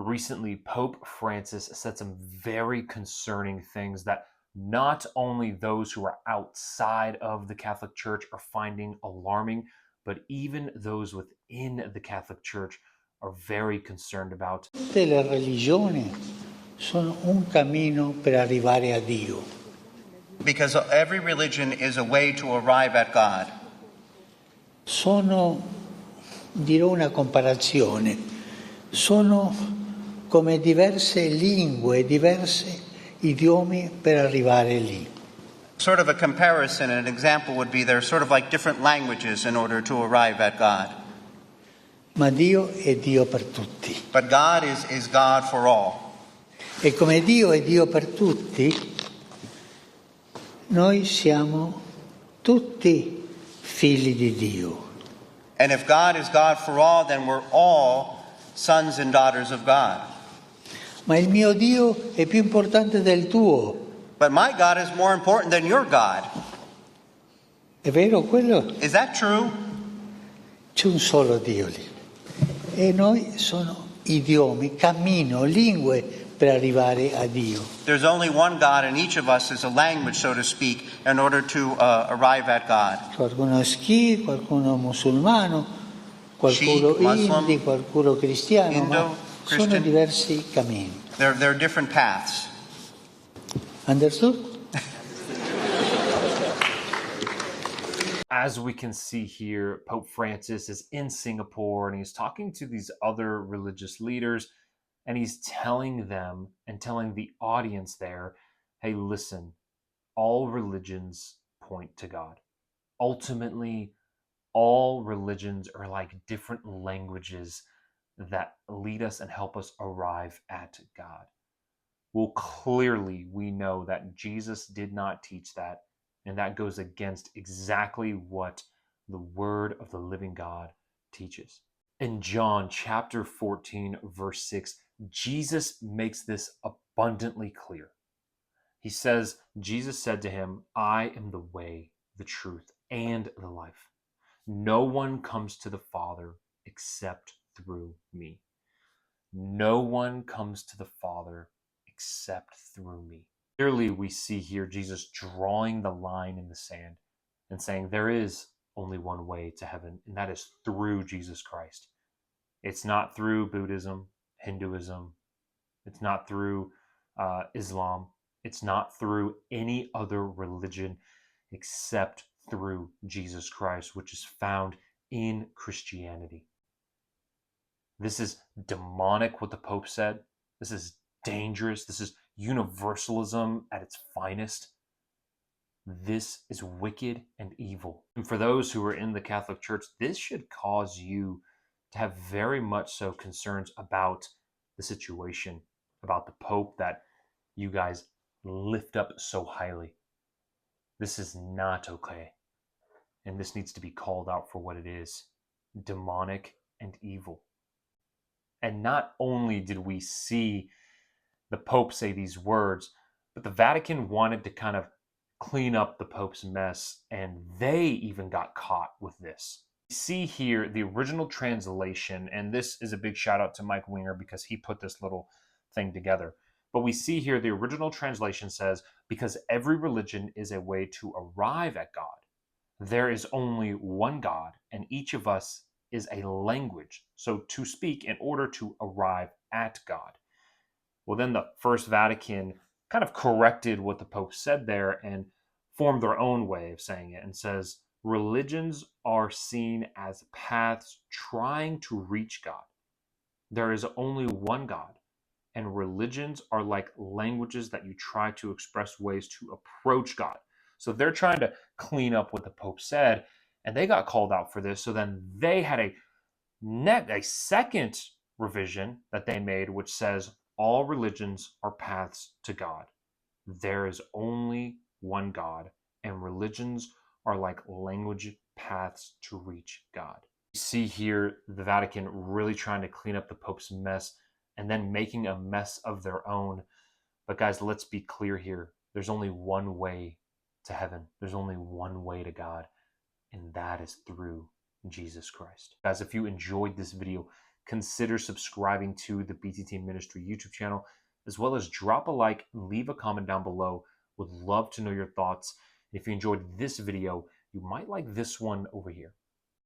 Recently, Pope Francis said some very concerning things that not only those who are outside of the Catholic Church are finding alarming, but even those within the Catholic Church are very concerned about. Tutte le religioni sono un cammino per arrivare a Dio. Because every religion is a way to arrive at God. Dirò una comparazione, sono come diverse lingue, diversi idiomi per arrivare lì. Sort of a comparison, an example would be they're sort of like different languages in order to arrive at God. Ma Dio è Dio per tutti. But God is God for all. E come Dio è Dio per tutti, noi siamo tutti figli di Dio. And if God is God for all, then we're all sons and daughters of God. Ma il mio Dio è più importante del tuo. But my God is more important than your God. È vero quello? Is that true? C'è un solo Dio lì. E noi sono idiomi, cammino, lingue per arrivare a Dio. There's only one God, and each of us is a language, so to speak, in order to arrive at God. Qualcuno è Sikh, qualcuno musulmano, qualcuno hindi, qualcuno cristiano, Indo, ma Christian. sono diversi cammini. There are different paths. Understood? As we can see here, Pope Francis is in Singapore and he's talking to these other religious leaders, and he's telling them and telling the audience there, hey, listen, all religions point to God. Ultimately, all religions are like different languages that lead us and help us arrive at God. Well, clearly we know that Jesus did not teach that, and that goes against exactly what the Word of the living God teaches. In John chapter 14, verse 6, Jesus makes this abundantly clear. He says, Jesus said to him, I am the way, the truth, and the life. No one comes to the Father except through me. No one comes to the Father except through me. Clearly, we see here Jesus drawing the line in the sand and saying there is only one way to heaven, and that is through Jesus Christ. It's not through Buddhism, Hinduism. It's not through Islam. It's not through any other religion except through Jesus Christ, which is found in Christianity. This is demonic, what the Pope said. This is dangerous. This is universalism at its finest. This is wicked and evil. And for those who are in the Catholic Church, this should cause you to have very much so concerns about the situation, about the Pope that you guys lift up so highly. This is not okay. And this needs to be called out for what it is, demonic and evil. And not only did we see the Pope say these words, but the Vatican wanted to kind of clean up the Pope's mess, and they even got caught with this. You see here the original translation, and this is a big shout out to Mike Winger because he put this little thing together. But we see here the original translation says, because every religion is a way to arrive at God. There is only one God, and each of us is a language, so to speak, in order to arrive at God. Well, then the First Vatican kind of corrected what the Pope said there and formed their own way of saying it and says, religions are seen as paths trying to reach God. There is only one God, and religions are like languages that you try to express ways to approach God. So they're trying to clean up what the Pope said, and they got called out for this. So then they had a second revision that they made, which says all religions are paths to God. There is only one God, and religions are like language paths to reach God. You see here the Vatican really trying to clean up the Pope's mess and then making a mess of their own. But guys, let's be clear here. There's only one way to heaven. There's only one way to God, and that is through Jesus Christ. Guys, if you enjoyed this video, consider subscribing to the BTteam Ministry YouTube channel, as well as drop a like and leave a comment down below. Would love to know your thoughts. If you enjoyed this video, you might like this one over here.